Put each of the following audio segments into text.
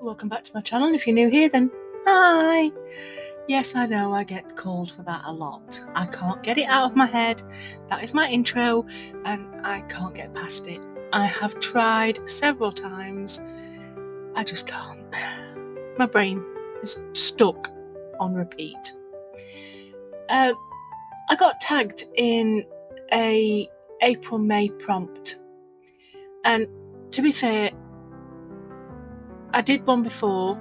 welcome back to my channel. If you're new here, then hi. Yes, I know I get called for that a lot. I can't get it out of my head. That is my intro and I can't get past it. I have tried several times. I just can't. My brain is stuck on repeat. I got tagged in a April-May prompt, and to be fair, I did one before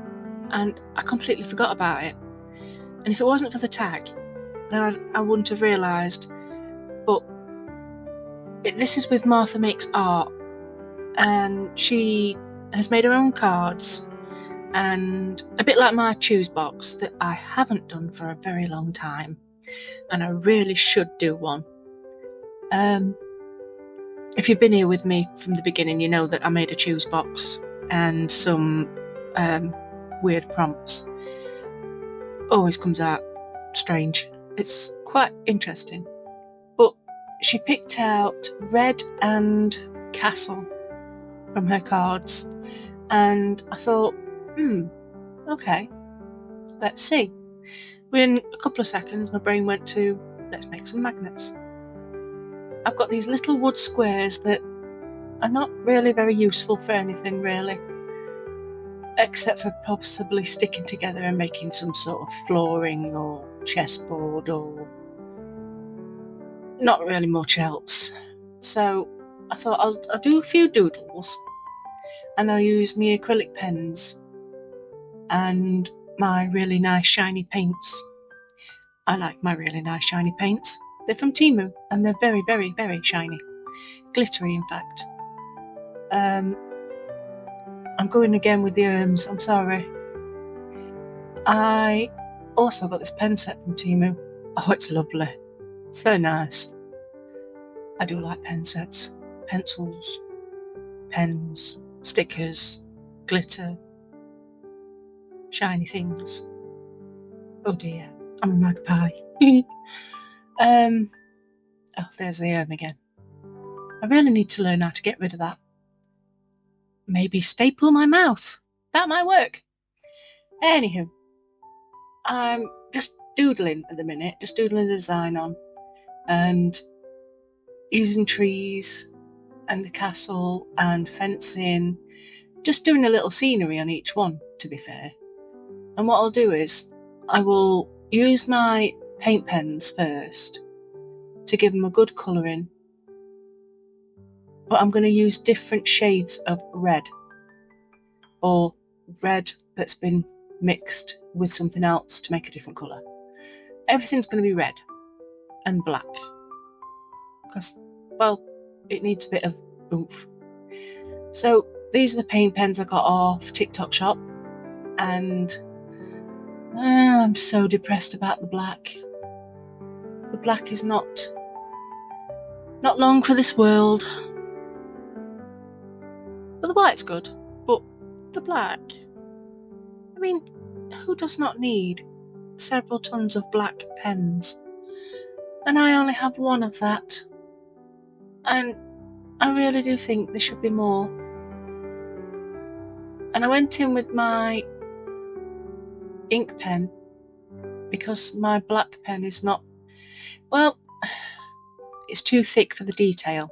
and I completely forgot about it. And if it wasn't for the tag, then I wouldn't have realised. But this is with Martha Makes Art, and she has made her own cards, and a bit like my choose box that I haven't done for a very long time, and I really should do one. If you've been here with me from the beginning, you know that I made a choose box and some weird prompts. Always comes out strange. It's quite interesting. But she picked out Red and Castle from her cards, and I thought, okay, let's see. Within a couple of seconds, my brain went to, let's make some magnets. I've got these little wood squares that are not really very useful for anything, really, except for possibly sticking together and making some sort of flooring or chessboard, or not really much else. So I thought I'll do a few doodles, and I'll use my acrylic pens and my really nice shiny paints. I like my really nice shiny paints. They're from Temu and they're very, very, very shiny. Glittery, in fact. I'm going again with the arms, I'm sorry. I also got this pen set from Temu. Oh, it's lovely. So nice. I do like pen sets. Pencils, pens, stickers, glitter, shiny things. Oh dear, I'm a magpie. Oh, there's the arm again. I really need to learn how to get rid of that. Maybe staple my mouth. That might work. Anywho, I'm just doodling at the minute, just doodling the design on, and using trees and the castle and fencing, just doing a little scenery on each one, to be fair. And what I'll do is I will use my paint pens first to give them a good colouring, but I'm going to use different shades of red, or red that's been mixed with something else to make a different colour. Everything's going to be red and black because, well, it needs a bit of oomph. So these are the paint pens I got off TikTok shop, and I'm so depressed about the black. The black is not long for this world. But the white's good, but the black, I mean, who does not need several tons of black pens? And I only have one of that, and I really do think there should be more. And I went in with my ink pen because my black pen is not, well, it's too thick for the detail.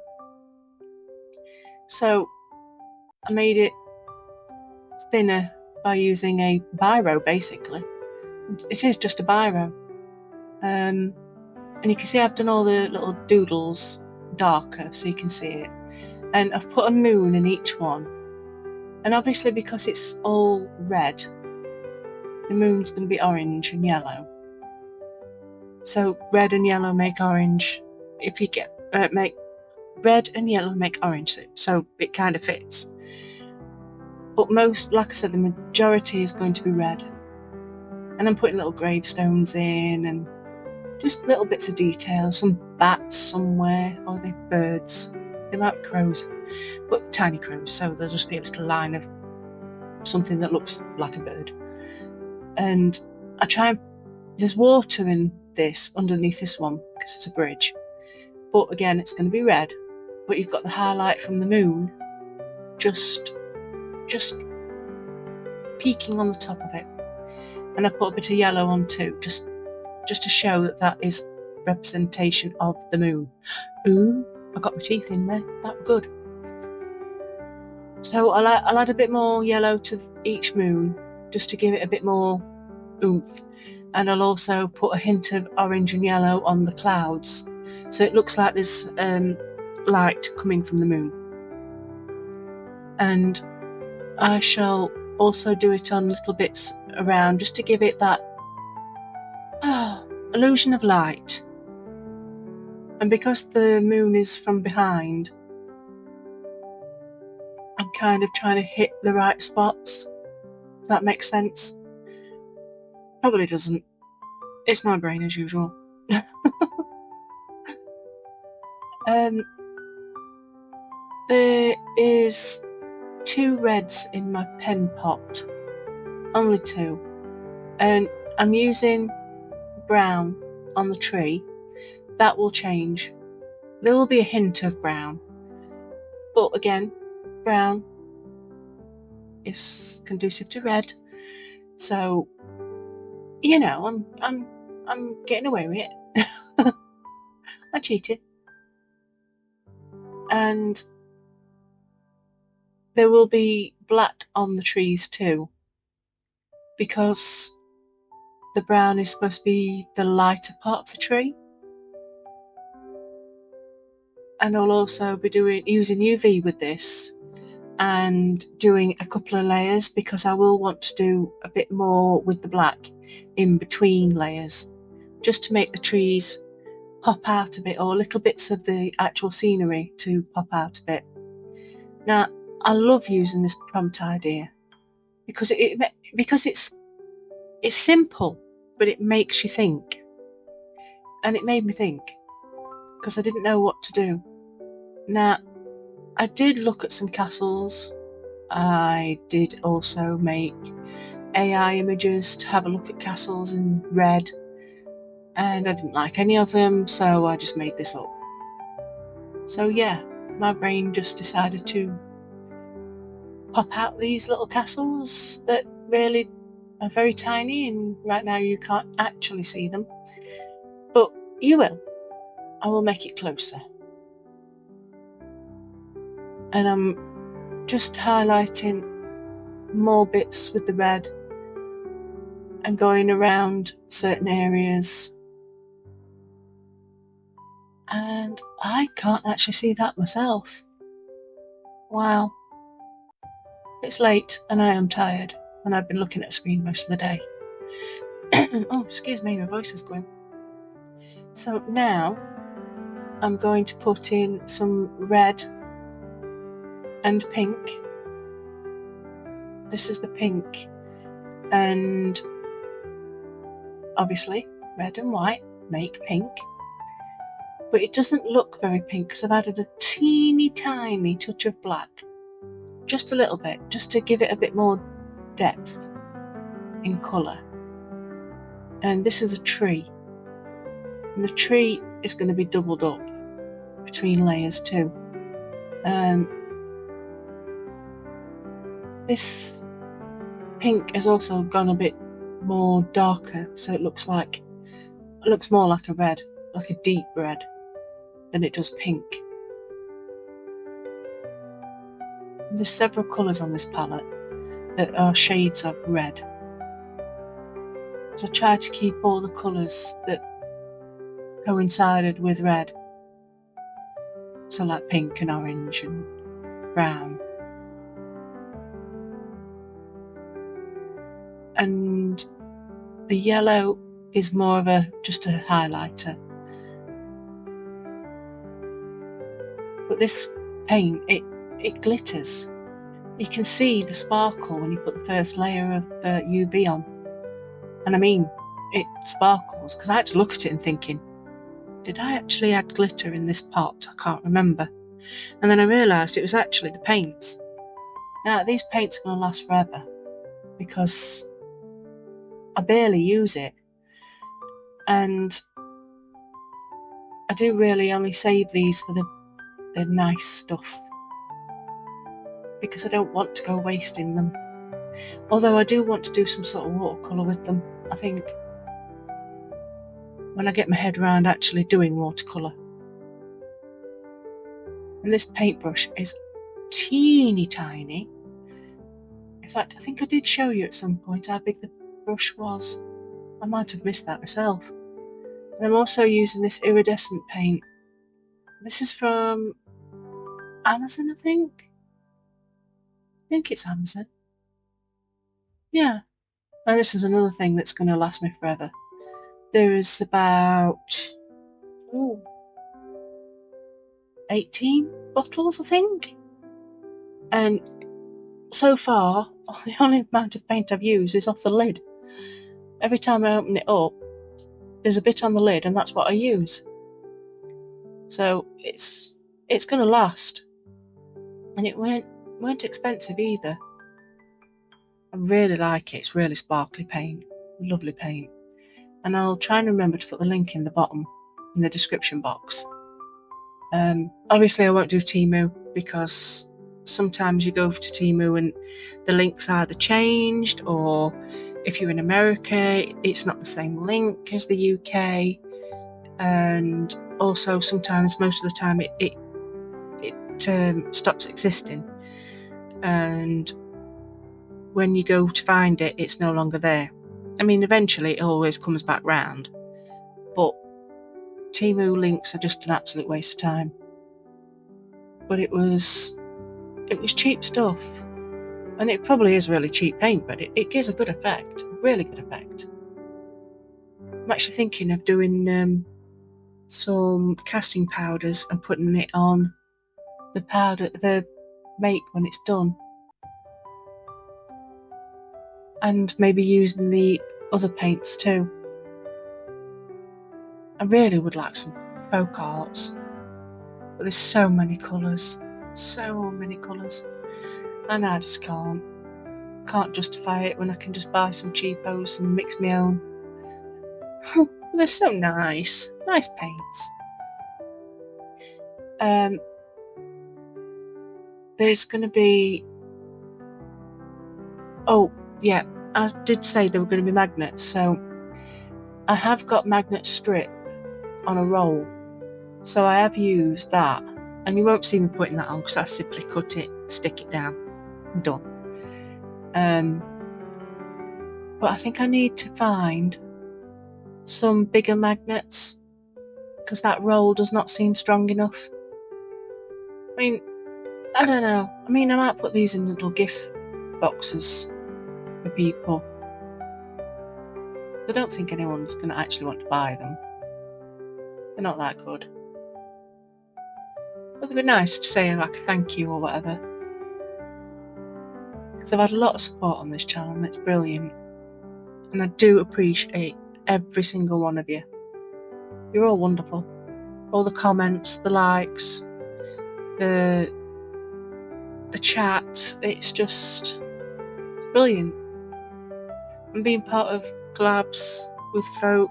So I made it thinner by using a biro, basically. It is just a biro. And you can see I've done all the little doodles darker so you can see it. And I've put a moon in each one. And obviously because it's all red, the moon's going to be orange and yellow. So red and yellow make orange. If you get make red and yellow make orange, so it kind of fits. But most, like I said, the majority is going to be red. And I'm putting little gravestones in and just little bits of detail. Some bats somewhere, or they're birds. They're like crows, but tiny crows, so there'll just be a little line of something that looks like a bird. And I try and, there's water in this, underneath this one, because it's a bridge. But again, it's going to be red, but you've got the highlight from the moon just peaking on the top of it. And I put a bit of yellow on too, just to show that that is representation of the moon. Ooh, I got my teeth in there. That was good. So I'll add a bit more yellow to each moon, just to give it a bit more oomph. And I'll also put a hint of orange and yellow on the clouds, so it looks like there's light coming from the moon. And I shall also do it on little bits around, just to give it that illusion of light. And because the moon is from behind, I'm kind of trying to hit the right spots, if that makes sense. Probably doesn't. It's my brain as usual. There is 2 reds in my pen pot, only 2, and I'm using brown on the tree. That will change. There will be a hint of brown, but again, brown is conducive to red, so you know, I'm getting away with it. I cheated. And there will be black on the trees too, because the brown is supposed to be the lighter part of the tree. And I'll also be using UV with this and doing a couple of layers, because I will want to do a bit more with the black in between layers, just to make the trees pop out a bit, or little bits of the actual scenery to pop out a bit. Now, I love using this prompt idea because it's simple, but it makes you think. And it made me think, because I didn't know what to do. Now, I did look at some castles. I did also make AI images to have a look at castles in red, and I didn't like any of them, so I just made this up. So yeah, my brain just decided to pop out these little castles that really are very tiny, and right now you can't actually see them, but you will. I will make it closer. And I'm just highlighting more bits with the red and going around certain areas. And I can't actually see that myself. Wow. It's late and I am tired, and I've been looking at a screen most of the day. Oh, excuse me, my voice is going. So now I'm going to put in some red and pink. This is the pink, and obviously red and white make pink, but it doesn't look very pink because I've added a teeny tiny touch of black, just a little bit, just to give it a bit more depth in colour. And this is a tree, and the tree is going to be doubled up between layers too. This pink has also gone a bit more darker, so it looks more like a red, like a deep red, than it does pink. And there's several colours on this palette that are shades of red. So I tried to keep all the colours that coincided with red, so like pink and orange and brown. And the yellow is more of just a highlighter. But this paint, it glitters. You can see the sparkle when you put the first layer of the UV on. And I mean, it sparkles, because I had to look at it and thinking, did I actually add glitter in this pot? I can't remember. And then I realised it was actually the paints. Now, these paints are going to last forever, because I barely use it, and I do really only save these for the nice stuff, because I don't want to go wasting them. Although I do want to do some sort of watercolour with them, I think, when I get my head around actually doing watercolour. And this paintbrush is teeny tiny. In fact, I think I did show you at some point how big the brush was. I might have missed that myself. And I'm also using this iridescent paint. This is from Amazon, I think. I think it's Amazon. Yeah. And this is another thing that's going to last me forever. There is about 18 bottles, I think. And so far, the only amount of paint I've used is off the lid. Every time I open it up, there's a bit on the lid, and that's what I use. So it's going to last. And it weren't expensive either. I really like it. It's really sparkly paint. Lovely paint. And I'll try and remember to put the link in the bottom, in the description box. Obviously I won't do Temu, because sometimes you go to Temu and the link's either changed, or if you're in America, it's not the same link as the UK. And also sometimes, most of the time, it stops existing. And when you go to find it, it's no longer there. I mean, eventually it always comes back round, but Temu links are just an absolute waste of time. But it was cheap stuff, and it probably is really cheap paint, but it gives a good effect, a really good effect. I'm actually thinking of doing some casting powders and putting it on the make when it's done. And maybe using the other paints too. I really would like some folk arts, but there's so many colours, and I just can't justify it when I can just buy some cheapos and mix my own. They're so nice paints. There's going to be, yeah, I did say there were going to be magnets, so I have got magnet strip on a roll, so I have used that, and you won't see me putting that on because I simply cut it, stick it down, I'm done. But I think I need to find some bigger magnets, because that roll does not seem strong enough. I mean, I don't know. I mean, I might put these in little gift boxes for people. I don't think anyone's going to actually want to buy them. They're not that good. But they'd be nice to say like a thank you or whatever. Because I've had a lot of support on this channel, and it's brilliant. And I do appreciate every single one of you. You're all wonderful. All the comments, the likes, the chat, it's just brilliant. And being part of collabs with folk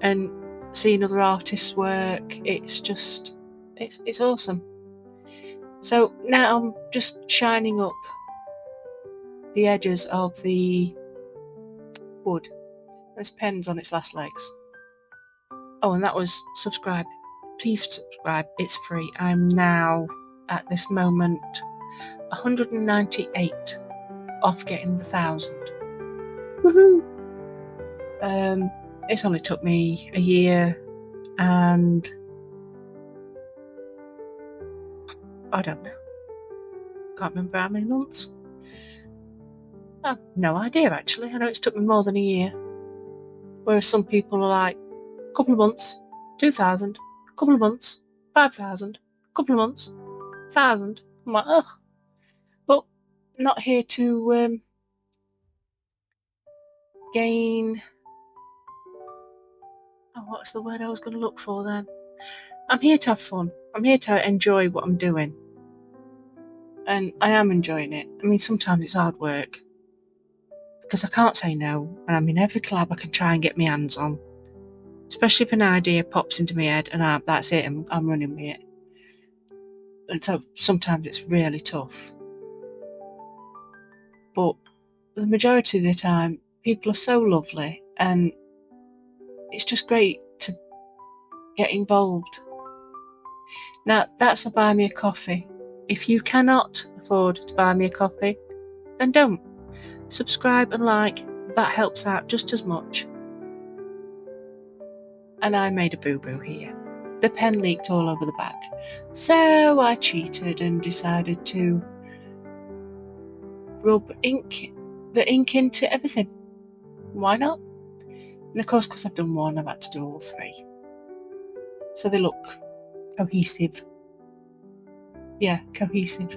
and seeing other artists work, it's awesome. So now I'm just shining up the edges of the wood. There's pens on its last legs. Oh, and that was subscribe. Please subscribe, it's free. I'm now at this moment 198 off getting the 1,000. Woohoo! It's only took me a year and I don't know. Can't remember how many months. I've no idea actually. I know it's took me more than a year. Whereas some people are like, a couple of months, 2,000, a couple of months, 5,000, a couple of months, 1,000. I'm like, ugh. But not here to gain. Oh, what's the word I was going to look for then? I'm here to have fun. I'm here to enjoy what I'm doing. And I am enjoying it. I mean, sometimes it's hard work, because I can't say no, and I'm in every collab I can try and get my hands on. Especially if an idea pops into my head and that's it, I'm running with it. And so sometimes it's really tough. But the majority of the time, people are so lovely, and it's just great to get involved. Now, that's a buy me a coffee. If you cannot afford to buy me a coffee, then don't. Subscribe and like, that helps out just as much. And I made a boo-boo here. The pen leaked all over the back. So I cheated and decided to rub the ink into everything. Why not? And of course, because I've done one, I've had to do all three. So they look cohesive. Yeah, cohesive.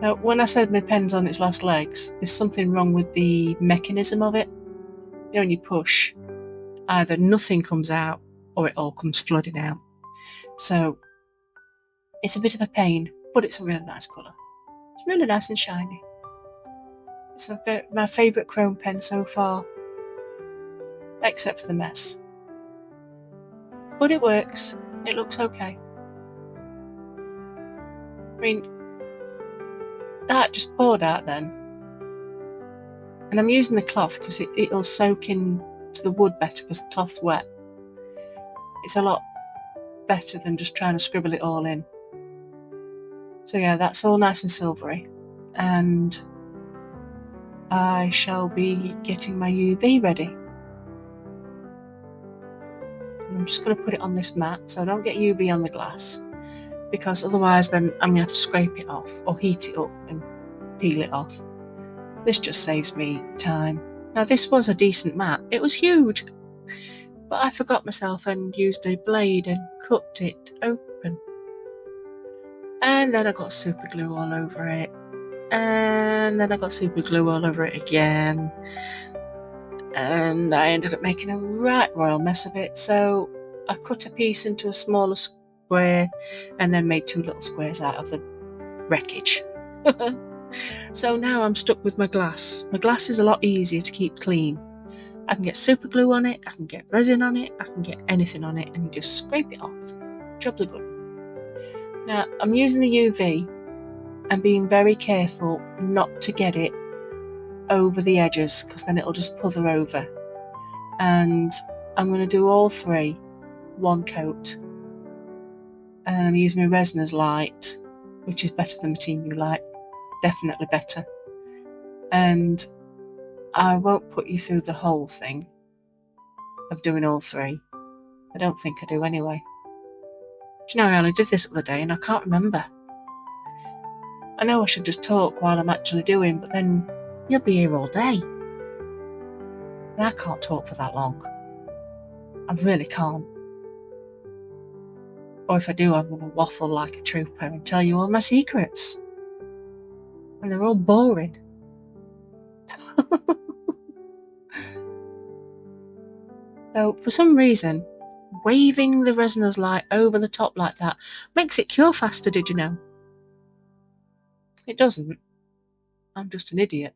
Now, when I said my pen's on its last legs, there's something wrong with the mechanism of it. You know, when you push, either nothing comes out or it all comes flooding out. So it's a bit of a pain, but it's a really nice colour. It's really nice and shiny. It's my favourite chrome pen so far, except for the mess. But it works. It looks okay. I mean, that just poured out then. And I'm using the cloth because it'll soak into the wood better because the cloth's wet. It's a lot better than just trying to scribble it all in. So yeah, that's all nice and silvery. And I shall be getting my UV ready. I'm just going to put it on this mat so I don't get UV on the glass, because otherwise then I'm going to have to scrape it off or heat it up and peel it off. This just saves me time. Now this was a decent mat. It was huge, but I forgot myself and used a blade and cut it open. And then I got super glue all over it. And then I got super glue all over it again. And I ended up making a right royal mess of it. So I cut a piece into a smaller square and then made 2 little squares out of the wreckage. So now I'm stuck with my glass. My glass is a lot easier to keep clean. I can get super glue on it, I can get resin on it, I can get anything on it, and you just scrape it off. Jobs are good. Now I'm using the UV and being very careful not to get it over the edges, because then it'll just puther over. And I'm going to do all 3 one coat. And I'm using my resiners light, which is better than the Teemu light. Definitely better. And I won't put you through the whole thing of doing all 3. I don't think I do anyway. Do you know, I only did this the other day and I can't remember. I know I should just talk while I'm actually doing, but then you'll be here all day. And I can't talk for that long. I really can't. Or if I do, I'm going to waffle like a trooper and tell you all my secrets. And they're all boring. So, for some reason, waving the resiner's light over the top like that makes it cure faster, did you know? It doesn't. I'm just an idiot.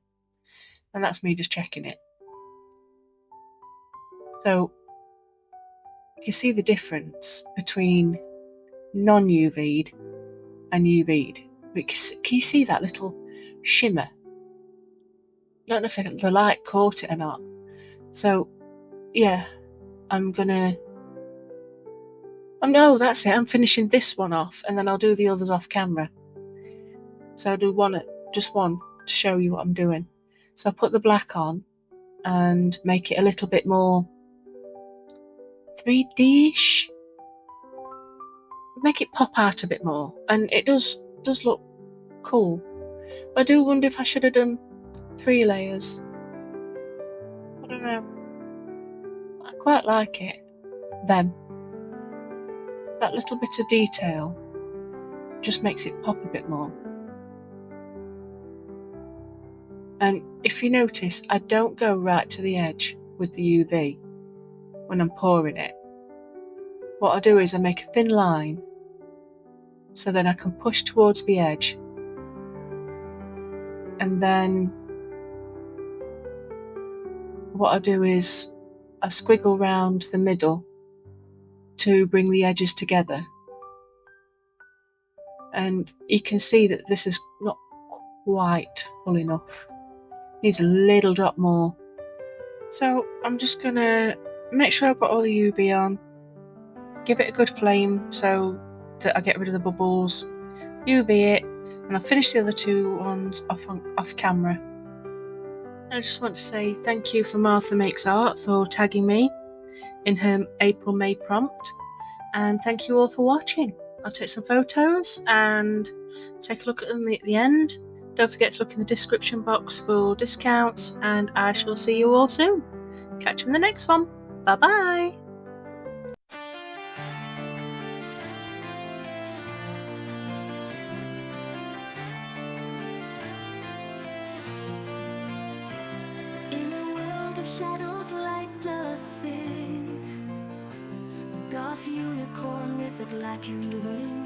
And that's me just checking it. So, you see the difference between non-UV'd and UV'd. Can you see that little shimmer? I don't know if the light caught it or not. So, yeah, no, that's it. I'm finishing this one off, and then I'll do the others off camera. So I'll do just one to show you what I'm doing. So I'll put the black on and make it a little bit more 3D-ish. Make it pop out a bit more, and it does look cool. I do wonder if I should have done 3 layers. I don't know. I quite like it. That little bit of detail just makes it pop a bit more. And if you notice, I don't go right to the edge with the UV when I'm pouring it. What I do is I make a thin line so then I can push towards the edge, and then what I do is I squiggle round the middle to bring the edges together. And you can see that this is not quite full enough. Needs a little drop more. So I'm just gonna make sure I've got all the UV on, give it a good flame so that I get rid of the bubbles, UV it, and I'll finish the other two ones off camera. I just want to say thank you for Martha Makes Art for tagging me in her April-May prompt, and thank you all for watching. I'll take some photos and take a look at them at the end. Don't forget to look in the description box for discounts, and I shall see you all soon. Catch you in the next one. Bye bye. In a world of shadows, light does sing. Goth unicorn with a blackened wing.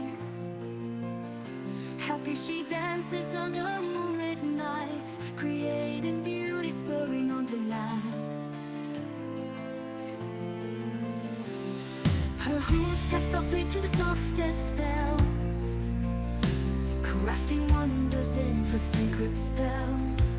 Happy she dances under moonlit nights, creating beauty, spurring on delight. Her hooves tap softly to the softest bells, crafting wonders in her sacred spells.